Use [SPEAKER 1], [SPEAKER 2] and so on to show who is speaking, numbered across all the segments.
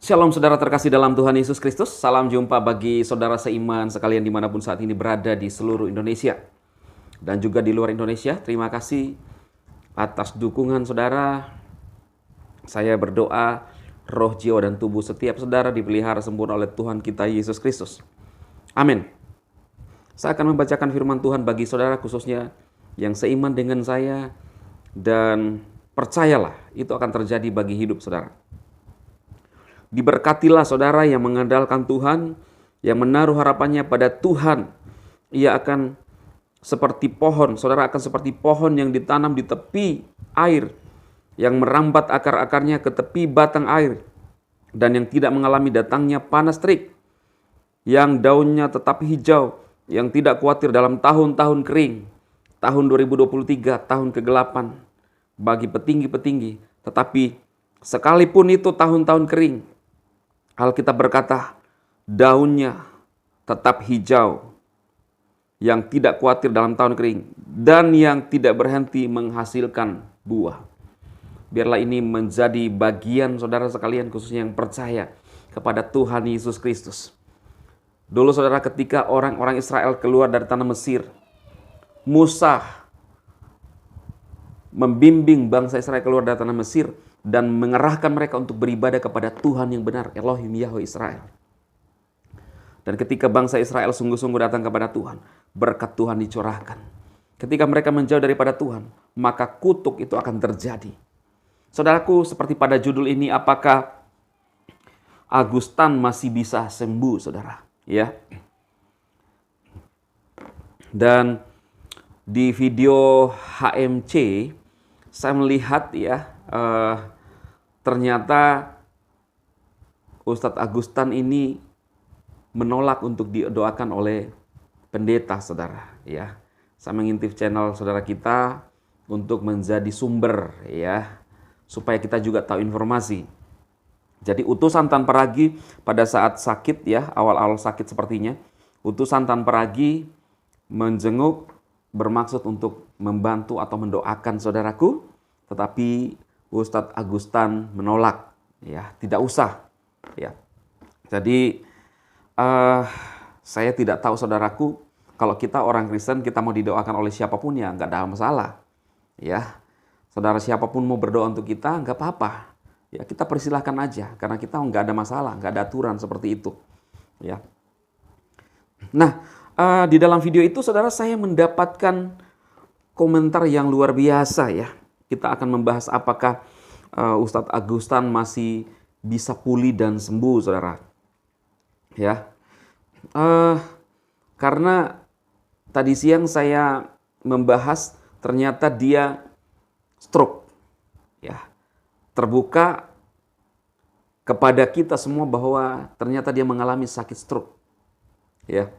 [SPEAKER 1] Shalom saudara terkasih dalam Tuhan Yesus Kristus. Salam jumpa bagi saudara seiman sekalian dimanapun saat ini berada di seluruh Indonesia. Dan juga di luar Indonesia. Terima kasih atas dukungan saudara. Saya berdoa roh, jiwa, dan tubuh setiap saudara dipelihara sempurna oleh Tuhan kita Yesus Kristus. Amin. Saya akan membacakan firman Tuhan bagi saudara khususnya yang seiman dengan saya. Dan percayalah itu akan terjadi bagi hidup saudara. Diberkatilah saudara yang mengandalkan Tuhan, yang menaruh harapannya pada Tuhan. Ia akan seperti pohon, saudara akan seperti pohon yang ditanam di tepi air, yang merambat akar-akarnya ke tepi batang air, dan yang tidak mengalami datangnya panas terik, yang daunnya tetap hijau, yang tidak khawatir dalam tahun-tahun kering. Tahun 2023, tahun ke-8 bagi petinggi-petinggi, tetapi sekalipun itu tahun-tahun kering, Alkitab berkata, daunnya tetap hijau, yang tidak khawatir dalam tahun kering, dan yang tidak berhenti menghasilkan buah. Biarlah ini menjadi bagian saudara sekalian, khususnya yang percaya kepada Tuhan Yesus Kristus. Dulu saudara, ketika orang-orang Israel keluar dari tanah Mesir, Musa membimbing bangsa Israel keluar dari tanah Mesir dan mengerahkan mereka untuk beribadah kepada Tuhan yang benar, Elohim Yahweh Israel. Dan ketika bangsa Israel sungguh-sungguh datang kepada Tuhan, berkat Tuhan dicurahkan. Ketika mereka menjauh daripada Tuhan, maka kutuk itu akan terjadi. Saudaraku, seperti pada judul ini, apakah Agustan masih bisa sembuh, saudara? Ya. Dan di video HMC, saya melihat ternyata Ustadz Agustan ini menolak untuk didoakan oleh pendeta, saudara. Ya, saya mengintip channel saudara kita untuk menjadi sumber, ya, supaya kita juga tahu informasi. Jadi utusan tanpa ragi pada saat sakit, ya, awal-awal sakit sepertinya, utusan tanpa ragi menjenguk bermaksud untuk membantu atau mendoakan saudaraku, tetapi Ustadz Agustan menolak, ya, tidak usah, ya. Jadi saya tidak tahu saudaraku, kalau kita orang Kristen kita mau didoakan oleh siapapun ya nggak ada masalah, ya. Saudara siapapun mau berdoa untuk kita nggak apa-apa, ya, kita persilahkan aja karena kita nggak ada masalah, nggak ada aturan seperti itu, ya. Nah, di dalam video itu saudara saya mendapatkan komentar yang luar biasa, ya. Kita akan membahas apakah Ustadz Agustan masih bisa pulih dan sembuh, saudara. Ya, karena tadi siang saya membahas ternyata dia stroke, ya. Terbuka kepada kita semua bahwa ternyata dia mengalami sakit stroke, ya.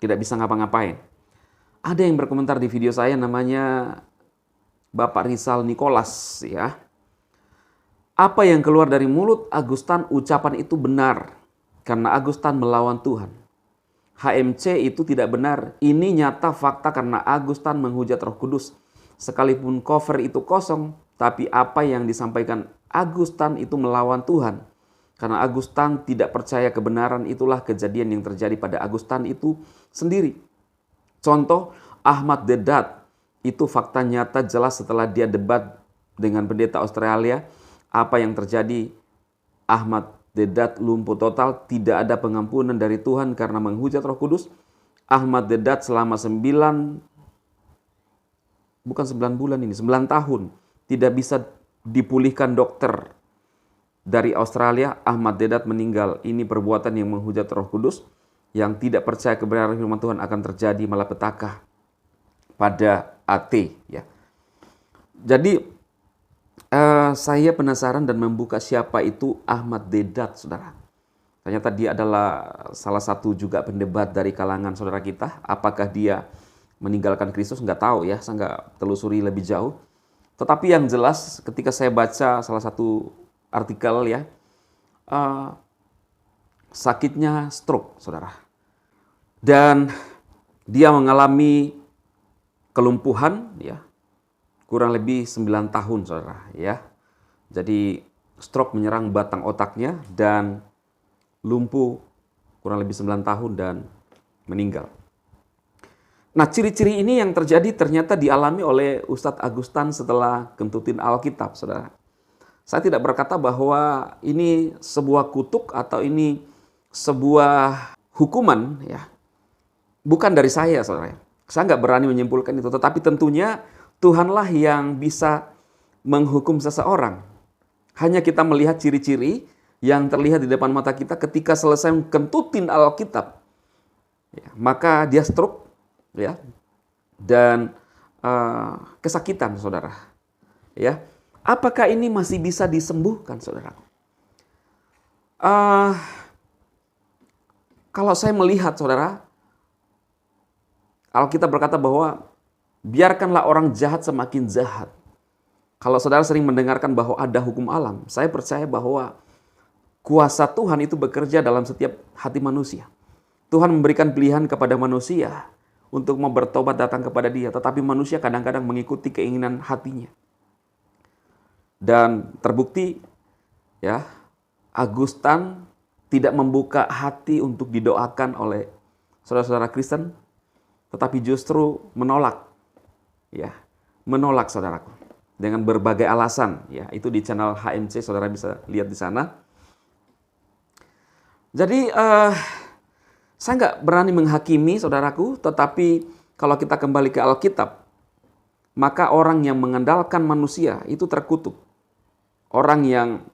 [SPEAKER 1] Tidak bisa ngapa-ngapain. Ada yang berkomentar di video saya, namanya Bapak Rizal Nicholas, ya. Apa yang keluar dari mulut Agustan, ucapan itu benar karena Agustan melawan Tuhan. HMC itu tidak benar. Ini nyata fakta karena Agustan menghujat Roh Kudus. Sekalipun cover itu kosong, tapi apa yang disampaikan Agustan itu melawan Tuhan. Karena Agustan tidak percaya kebenaran, itulah kejadian yang terjadi pada Agustan itu sendiri. Contoh, Ahmad Deedat. Itu fakta nyata jelas setelah dia debat dengan pendeta Australia. Apa yang terjadi? Ahmad Deedat lumpuh total, tidak ada pengampunan dari Tuhan karena menghujat Roh Kudus. Ahmad Deedat selama 9 tahun tidak bisa dipulihkan dokter dari Australia. Ahmad Deedat meninggal. Ini perbuatan yang menghujat Roh Kudus. Yang tidak percaya kebenaran firman Tuhan akan terjadi malapetaka pada AT, ya. Jadi saya penasaran dan membuka siapa itu Ahmad Deedat, saudara. Ternyata dia adalah salah satu juga pendebat dari kalangan saudara kita. Apakah dia meninggalkan Kristus? Nggak tahu, ya. Saya nggak telusuri lebih jauh. Tetapi yang jelas ketika saya baca salah satu artikel, ya, sakitnya stroke, saudara. Dan dia mengalami kelumpuhan, ya, kurang lebih 9 tahun, saudara, ya. Jadi stroke menyerang batang otaknya dan lumpuh kurang lebih 9 tahun dan meninggal. Nah, ciri-ciri ini yang terjadi ternyata dialami oleh Ustadz Agustan setelah gentutin Alkitab, saudara. Saya tidak berkata bahwa ini sebuah kutuk atau ini sebuah hukuman, ya. Bukan dari saya, saudara. Saya nggak berani menyimpulkan itu, tetapi tentunya Tuhanlah yang bisa menghukum seseorang. Hanya kita melihat ciri-ciri yang terlihat di depan mata kita ketika selesai kentutin Alkitab. Ya, maka dia stroke, ya, dan kesakitan, saudara. Ya, apakah ini masih bisa disembuhkan, saudara? Kalau saya melihat, saudara, Alkitab berkata bahwa biarkanlah orang jahat semakin jahat. Kalau saudara sering mendengarkan bahwa ada hukum alam, saya percaya bahwa kuasa Tuhan itu bekerja dalam setiap hati manusia. Tuhan memberikan pilihan kepada manusia untuk mau bertobat datang kepada Dia, tetapi manusia kadang-kadang mengikuti keinginan hatinya. Dan terbukti, ya, Agustan tidak membuka hati untuk didoakan oleh saudara-saudara Kristen, tetapi justru menolak, ya, menolak, saudaraku, dengan berbagai alasan. Ya, itu di channel HMC, saudara bisa lihat di sana. Jadi saya nggak berani menghakimi, saudaraku, tetapi kalau kita kembali ke Alkitab, maka orang yang mengandalkan manusia itu terkutuk. Orang yang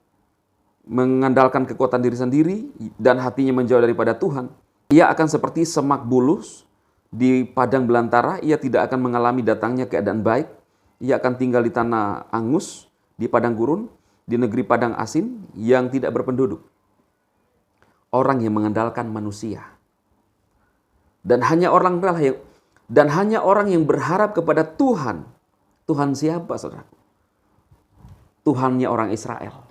[SPEAKER 1] mengandalkan kekuatan diri sendiri dan hatinya menjauh daripada Tuhan, ia akan seperti semak bulus di padang belantara. Ia tidak akan mengalami datangnya keadaan baik. Ia akan tinggal di tanah angus, di padang gurun, di negeri padang asin yang tidak berpenduduk. Orang yang mengandalkan manusia. Dan hanya orang yang berharap kepada Tuhan. Tuhan siapa, saudara? Tuhannya orang Israel.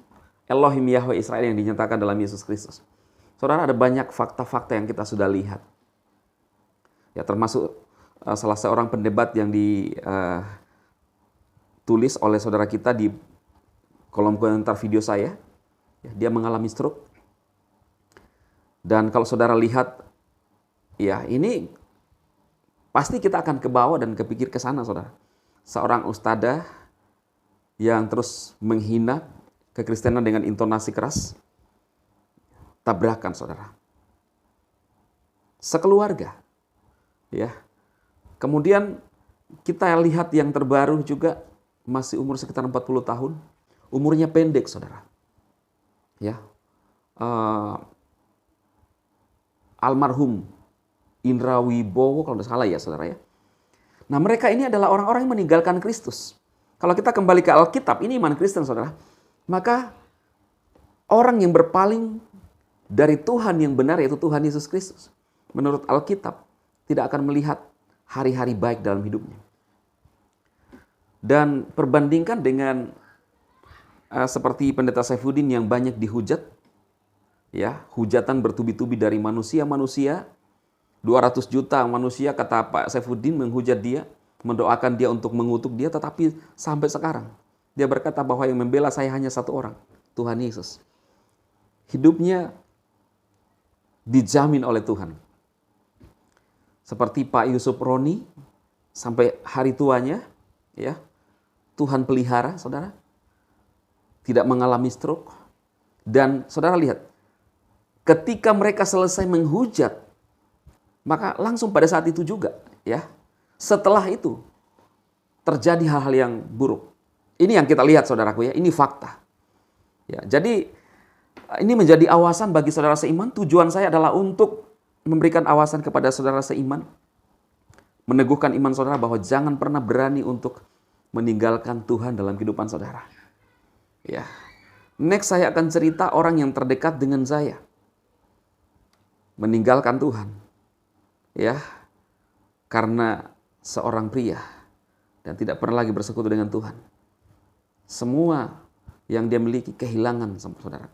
[SPEAKER 1] Elohim Yahweh Israel yang dinyatakan dalam Yesus Kristus. Saudara, ada banyak fakta-fakta yang kita sudah lihat. Ya, termasuk salah seorang pendebat yang ditulis oleh saudara kita di kolom komentar video saya. Ya, dia mengalami stroke. Dan kalau saudara lihat, ya, ini pasti kita akan ke bawah dan kepikir ke sana, saudara. Seorang ustadzah yang terus menghina kekristenan dengan intonasi keras, tabrakan, saudara. Sekeluarga, ya. Kemudian kita lihat yang terbaru juga masih umur sekitar 40 tahun, umurnya pendek, saudara. Ya, almarhum Indra Wibowo kalau tidak salah, ya, saudara, ya. Nah, mereka ini adalah orang-orang yang meninggalkan Kristus. Kalau kita kembali ke Alkitab, ini iman Kristen, saudara. Maka orang yang berpaling dari Tuhan yang benar, yaitu Tuhan Yesus Kristus, menurut Alkitab, tidak akan melihat hari-hari baik dalam hidupnya. Dan perbandingkan dengan seperti Pendeta Saifuddin yang banyak dihujat, ya, hujatan bertubi-tubi dari manusia-manusia, 200 juta manusia, kata Pak Saifuddin, menghujat dia, mendoakan dia untuk mengutuk dia, tetapi sampai sekarang dia berkata bahwa yang membela saya hanya satu orang, Tuhan Yesus. Hidupnya dijamin oleh Tuhan. Seperti Pak Yusuf Roni, sampai hari tuanya, ya, Tuhan pelihara, saudara. Tidak mengalami stroke. Dan saudara lihat, ketika mereka selesai menghujat, maka langsung pada saat itu juga, ya, setelah itu terjadi hal-hal yang buruk. Ini yang kita lihat, saudaraku, ya, ini fakta. Ya, jadi ini menjadi awasan bagi saudara seiman. Tujuan saya adalah untuk memberikan awasan kepada saudara seiman, meneguhkan iman saudara bahwa jangan pernah berani untuk meninggalkan Tuhan dalam kehidupan saudara. Ya. Next saya akan cerita orang yang terdekat dengan saya meninggalkan Tuhan. Ya. Karena seorang pria dan tidak pernah lagi bersekutu dengan Tuhan. Semua yang dia miliki kehilangan, saudara.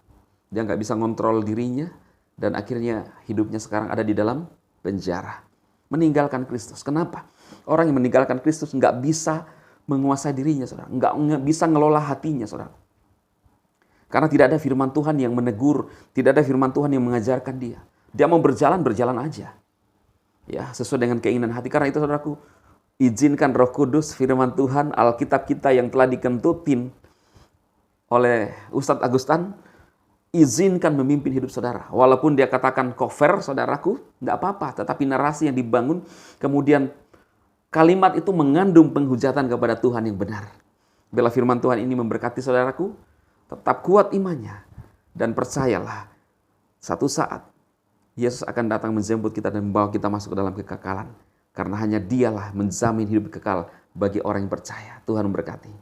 [SPEAKER 1] Dia nggak bisa ngontrol dirinya dan akhirnya hidupnya sekarang ada di dalam penjara. Meninggalkan Kristus. Kenapa? Orang yang meninggalkan Kristus nggak bisa menguasai dirinya, saudara. Nggak bisa ngelola hatinya, saudara. Karena tidak ada firman Tuhan yang menegur, tidak ada firman Tuhan yang mengajarkan dia. Dia mau berjalan, berjalan aja. Ya, sesuai dengan keinginan hati. Karena itu saudaraku, izinkan Roh Kudus, firman Tuhan, Alkitab kita yang telah dikentutin oleh Ustadz Agustan, izinkan memimpin hidup saudara. Walaupun dia katakan cover, saudaraku, tidak apa-apa. Tetapi narasi yang dibangun, kemudian kalimat itu mengandung penghujatan kepada Tuhan yang benar. Bila firman Tuhan ini memberkati saudaraku, tetap kuat imannya. Dan percayalah, satu saat Yesus akan datang menjemput kita dan membawa kita masuk ke dalam kekekalan. Karena hanya dialah menjamin hidup kekal bagi orang yang percaya. Tuhan memberkati.